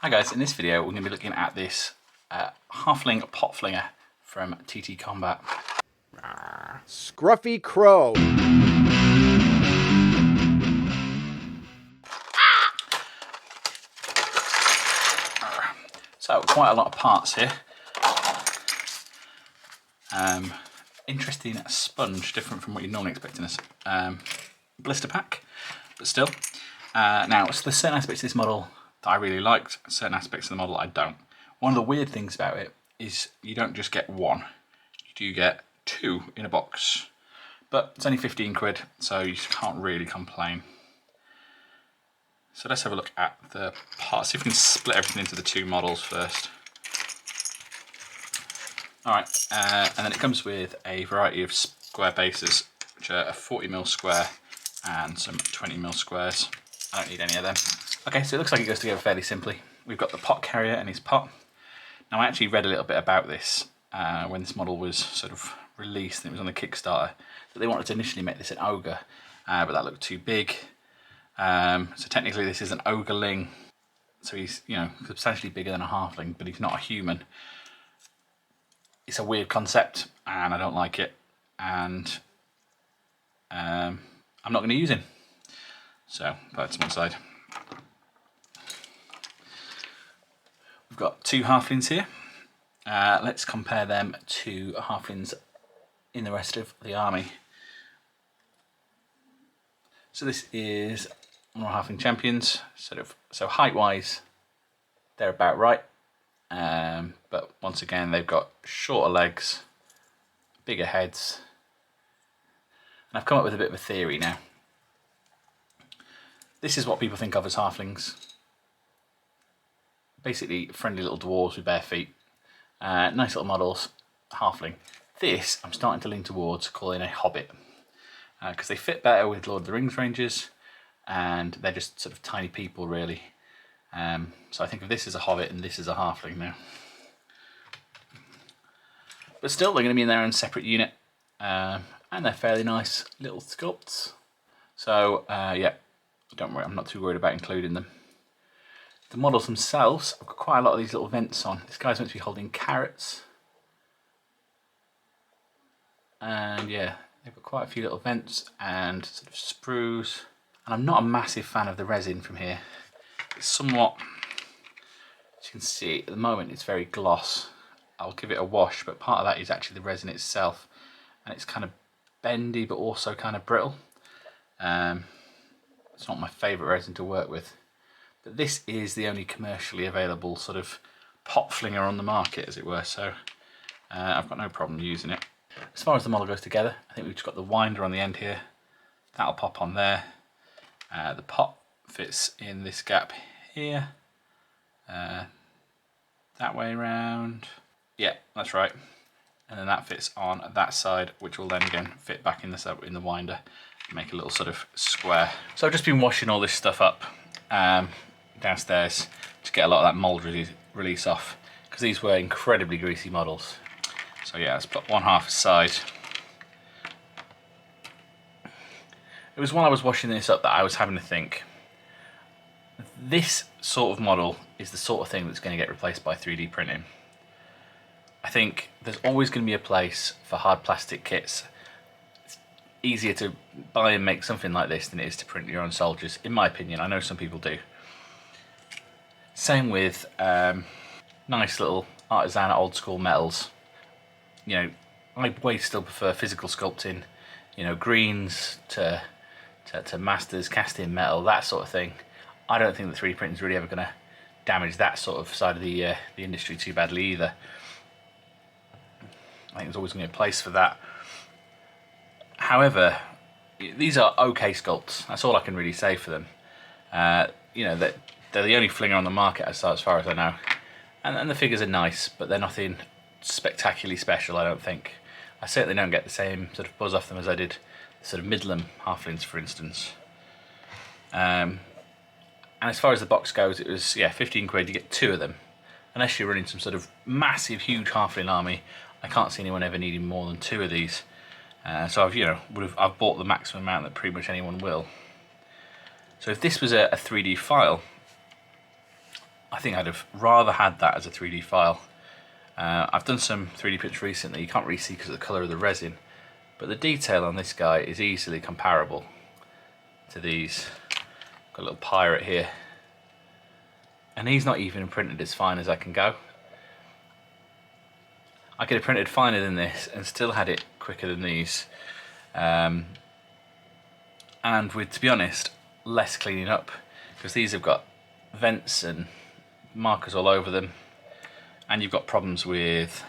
Hi guys, in this video we're going to be looking at this Halfling pot flinger from TT Combat. Scruffy Crow. So quite a lot of parts here. Interesting sponge, different from what you'd normally expect in a blister pack, but still. Now, so there's certain aspects of this model that I really liked, certain aspects of the model I don't. One of the weird things about it is you don't just get one, you do get two in a box. But it's only 15 quid, so you can't really complain. So let's have a look at the parts. See if we can split everything into the two models first. Alright, and then it comes with a variety of square bases, which are a 40mm square and some 20mm squares. I don't need any of them. Okay, so it looks like it goes together fairly simply. We've got the pot carrier and his pot. Now I actually read a little bit about this when this model was sort of released, and it was on the Kickstarter, that they wanted to initially make this an ogre, but that looked too big. So technically this is an ogreling, so he's, you know, substantially bigger than a halfling, but he's not a human. It's a weird concept and I don't like it, and I'm not going to use him. So put that to one side. We've got two halflings here. Let's compare them to halflings in the rest of the army. So this is one of our halfling champions. So height wise, they're about right. But once again, they've got shorter legs, bigger heads. And I've come up with a bit of a theory now. This is what people think of as halflings. Basically friendly little dwarves with bare feet. Nice little models, halfling. This I'm starting to lean towards calling a hobbit, because they fit better with Lord of the Rings rangers, and they're just sort of tiny people really. So I think of this as a hobbit and this as a halfling now. But still, they're going to be in their own separate unit, and they're fairly nice little sculpts. So yeah, don't worry, I'm not too worried about including them. The models themselves, I've got quite a lot of these little vents on. This guy's meant to be holding carrots. And yeah, they've got quite a few little vents and sort of sprues. And I'm not a massive fan of the resin from here. It's somewhat, as you can see, at the moment it's very gloss. I'll give it a wash, but part of that is actually the resin itself. And it's kind of bendy, but also kind of brittle. It's not my favourite resin to work with. But this is the only commercially available sort of pot flinger on the market, as it were, so I've got no problem using it. As far as the model goes together, I think we've just got the winder on the end here. That'll pop on there. The pot fits in this gap here. That way around. Yeah, that's right. And then that fits on that side, which will then again fit back in the winder and make a little sort of square. So I've just been washing all this stuff up downstairs to get a lot of that mould release off, because these were incredibly greasy models. So yeah, let's put one half aside. It was while I was washing this up that I was having to think, this sort of model is the sort of thing that's going to get replaced by 3D printing. I think there's always going to be a place for hard plastic kits. It's easier to buy and make something like this than it is to print your own soldiers, in my opinion. I know some people do. Same with nice little artisan old school metals. You know, I way still prefer physical sculpting, you know, greens to masters, casting metal, that sort of thing. I don't think that 3D printing is really ever going to damage that sort of side of the industry too badly either. I think there's always going to be a place for that. However, these are okay sculpts. That's all I can really say for them. You know, they're the only flinger on the market as far as I know. And the figures are nice, but they're nothing spectacularly special, I don't think. I certainly don't get the same sort of buzz off them as I did the sort of Midland halflings, for instance. And as far as the box goes, it was, yeah, 15 quid, you get two of them. Unless you're running some sort of massive, huge halfling army, I can't see anyone ever needing more than two of these. So I've bought the maximum amount that pretty much anyone will. So if this was a 3D file, I think I'd have rather had that as a 3D file. I've done some 3D prints recently. You can't really see because of the colour of the resin, but the detail on this guy is easily comparable to these. Got a little pirate here, and he's not even printed as fine as I can go. I could have printed finer than this and still had it quicker than these, and with, to be honest, less cleaning up, because these have got vents and markers all over them, and you've got problems with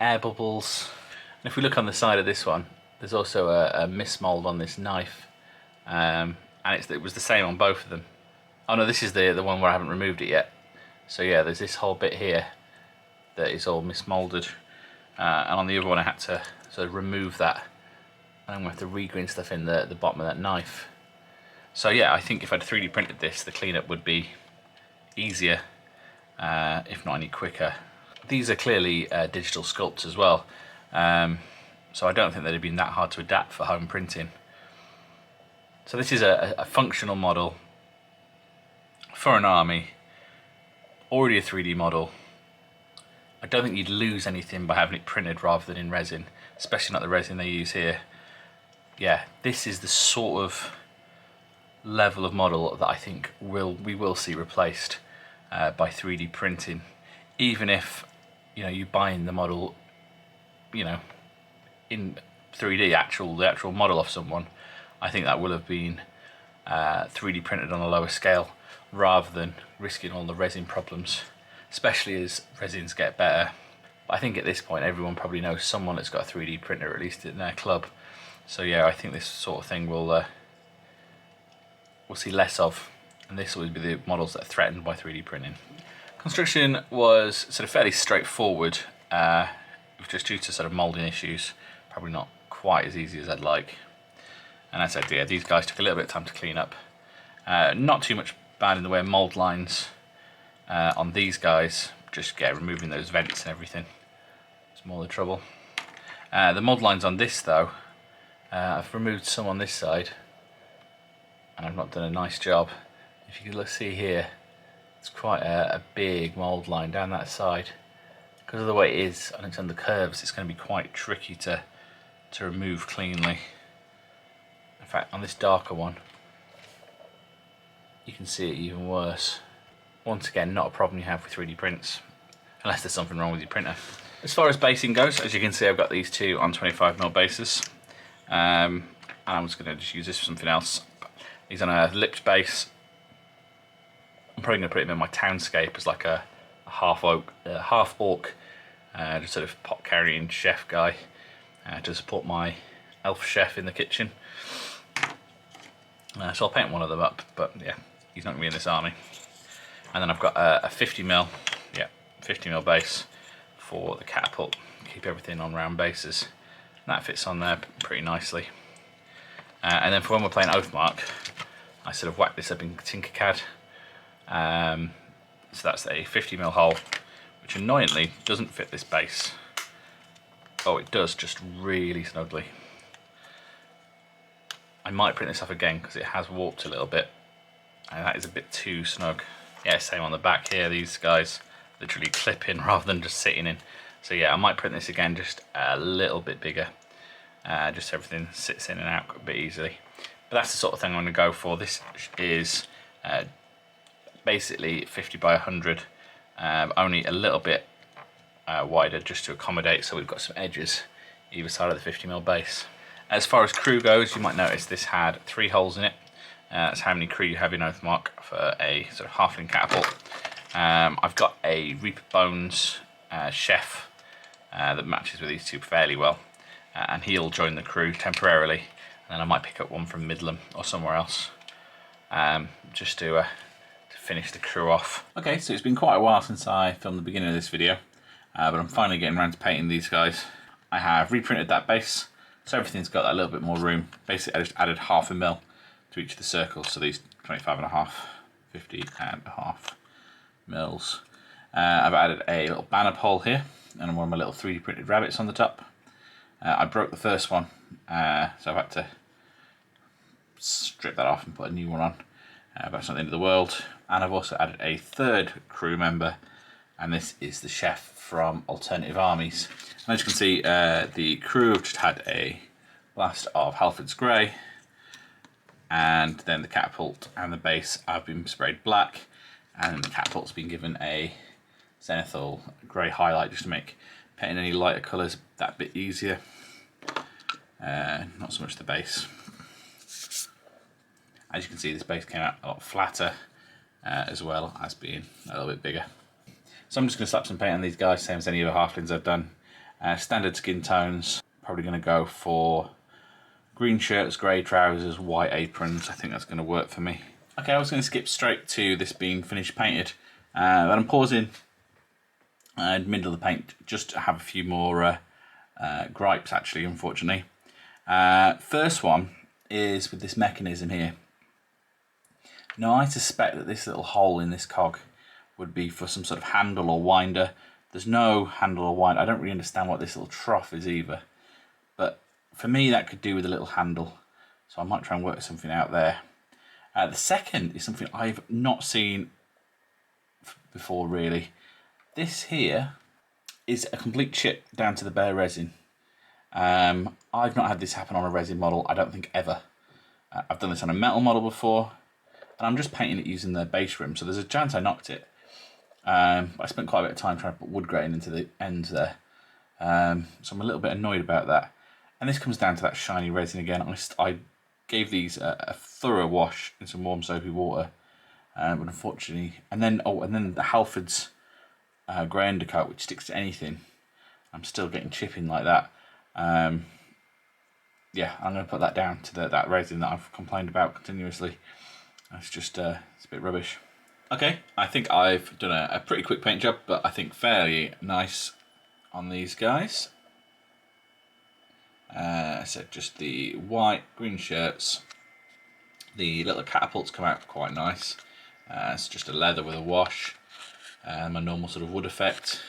air bubbles. And if we look on the side of this one, there's also a mismold on this knife, and it was the same on both of them. Oh no, this is the one where I haven't removed it yet. So yeah, there's this whole bit here that is all mismolded, and on the other one I had to sort of remove that, and I'm going to have to regreen stuff in the bottom of that knife. So yeah, I think if I'd 3D printed this, the cleanup would be easier, if not any quicker. These are clearly digital sculpts as well, so I don't think they'd have been that hard to adapt for home printing. So this is a functional model for an army, already a 3D model. I don't think you'd lose anything by having it printed rather than in resin, especially not the resin they use here. Yeah, this is the sort of level of model that I think we will see replaced by 3D printing. Even if you buy in the model, in 3D, the actual model of someone, I think that will have been 3D printed on a lower scale, rather than risking all the resin problems, especially as resins get better. But I think at this point everyone probably knows someone that's got a 3D printer, at least in their club. So yeah, I think this sort of thing we'll see less of, and this will be the models that are threatened by 3D printing. Construction was sort of fairly straightforward, just due to sort of moulding issues, probably not quite as easy as I'd like. And as I said, yeah, these guys took a little bit of time to clean up. Not too much bad in the way of mould lines on these guys, just removing those vents and everything. It's more the trouble. The mould lines on this though, I've removed some on this side, and I've not done a nice job. If you can see here, it's quite a big mould line down that side. Because of the way it is, and it's under curves, it's going to be quite tricky to remove cleanly. In fact, on this darker one, you can see it even worse. Once again, not a problem you have with 3D prints, unless there's something wrong with your printer. As far as basing goes, as you can see, I've got these two on 25mm bases, and I'm just going to use this for something else. These on a lipped base. I'm probably going to put him in my townscape as like a half orc, just sort of pot carrying chef guy, to support my elf chef in the kitchen. So I'll paint one of them up, but yeah, he's not going to be in this army. And then I've got a 50mm base for the catapult. Keep everything on round bases. And that fits on there pretty nicely. And then for when we're playing Oathmark, I sort of whack this up in Tinkercad. So that's a 50mm hole, which annoyingly doesn't fit this base. Oh, it does, just really snugly. I might print this off again because it has warped a little bit, and that is a bit too snug. Yeah, same on the back here, these guys literally clip in rather than just sitting in. So yeah, I might print this again just a little bit bigger, just so everything sits in and out a bit easily. But that's the sort of thing I'm going to go for. This is basically 50 by 100, only a little bit wider just to accommodate, so we've got some edges either side of the 50mm base. As far as crew goes, you might notice this had 3 holes in it. That's how many crew you have in Oathmark for a sort of halfling catapult. I've got a Reaper Bones chef that matches with these two fairly well, and he'll join the crew temporarily, and then I might pick up one from Midland or somewhere else, just to finish the crew off. Okay, so it's been quite a while since I filmed the beginning of this video, but I'm finally getting around to painting these guys. I have reprinted that base, so everything's got that little bit more room. Basically, I just added 0.5mm to each of the circles, so these 25.5, 50.5 mils. I've added a little banner pole here, and one of my little 3D printed rabbits on the top. I broke the first one, so I've had to strip that off and put a new one on. but that's not the end of the world. And I've also added a third crew member, and this is the chef from Alternative Armies. And as you can see, the crew have just had a blast of Halford's Grey, and then the catapult and the base have been sprayed black, and the catapult's been given a zenithal grey highlight just to make painting any lighter colours that bit easier. Not so much the base. As you can see, this base came out a lot flatter, as well as being a little bit bigger. So I'm just going to slap some paint on these guys, same as any other halflings I've done. Standard skin tones, probably going to go for green shirts, grey trousers, white aprons. I think that's going to work for me. Okay, I was going to skip straight to this being finished painted, but I'm pausing in the middle of the paint just to have a few more gripes, actually, unfortunately. First one is with this mechanism here. Now, I suspect that this little hole in this cog would be for some sort of handle or winder. There's no handle or winder. I don't really understand what this little trough is either. But for me, that could do with a little handle. So I might try and work something out there. The second is something I've not seen before, really. This here is a complete chip down to the bare resin. I've not had this happen on a resin model, I don't think ever. I've done this on a metal model before, and I'm just painting it using the base rim, so there's a chance I knocked it. I spent quite a bit of time trying to put wood grain into the ends there, so I'm a little bit annoyed about that. And this comes down to that shiny resin again. I gave these a thorough wash in some warm soapy water, but unfortunately, and then the Halford's grey undercoat, which sticks to anything, I'm still getting chipping like that. Yeah, I'm going to put that down to that resin that I've complained about continuously. It's just it's a bit rubbish. Okay, I think I've done a pretty quick paint job, but I think fairly nice on these guys. So just the white, green shirts. The little catapults come out quite nice. It's just a leather with a wash. My normal sort of wood effect.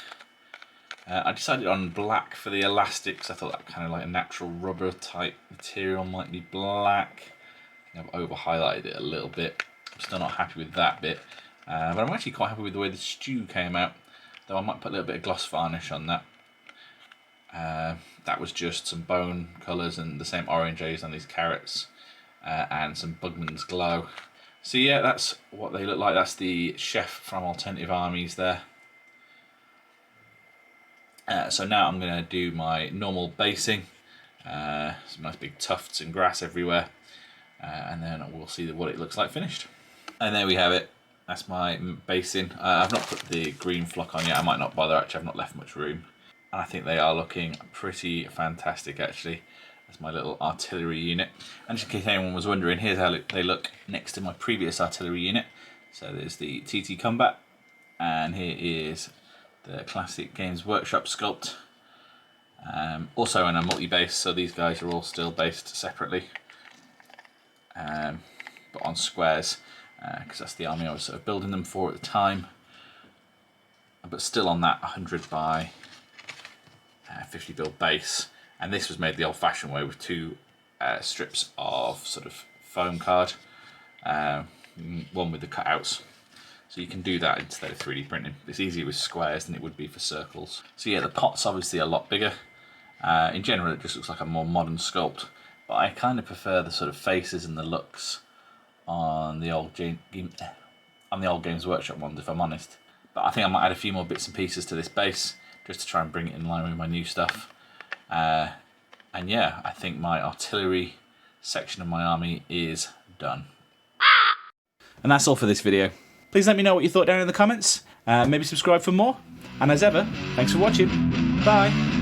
I decided on black for the elastics. I thought that kind of like a natural rubber type material might be black. I've over highlighted it a little bit. I'm still not happy with that bit, but I'm actually quite happy with the way the stew came out, though I might put a little bit of gloss varnish on that. That was just some bone colours and the same orange A's on these carrots, and some Bugman's Glow. So yeah, that's what they look like. That's the chef from Alternative Armies there. So now I'm going to do my normal basing, some nice big tufts and grass everywhere, and then we'll see what it looks like finished. And there we have it. That's my basing. I've not put the green flock on yet. I might not bother, actually. I've not left much room. And I think they are looking pretty fantastic, actually. That's my little artillery unit. And just in case anyone was wondering, here's how they look next to my previous artillery unit. So there's the TT Combat, and here is the classic Games Workshop sculpt. Also in a multi-base, so these guys are all still based separately, but on squares, because that's the army I was sort of building them for at the time, but still on that 100 by 50 build base. And this was made the old-fashioned way with two strips of sort of foam card, one with the cutouts. So you can do that instead of 3D printing. It's easier with squares than it would be for circles. So yeah, the pot's obviously a lot bigger. In general, it just looks like a more modern sculpt, but I kind of prefer the sort of faces and the looks on the old Games Workshop ones, if I'm honest. But I think I might add a few more bits and pieces to this base just to try and bring it in line with my new stuff. And yeah, I think my artillery section of my army is done. And that's all for this video. Please let me know what you thought down in the comments. Maybe subscribe for more. And as ever, thanks for watching. Bye.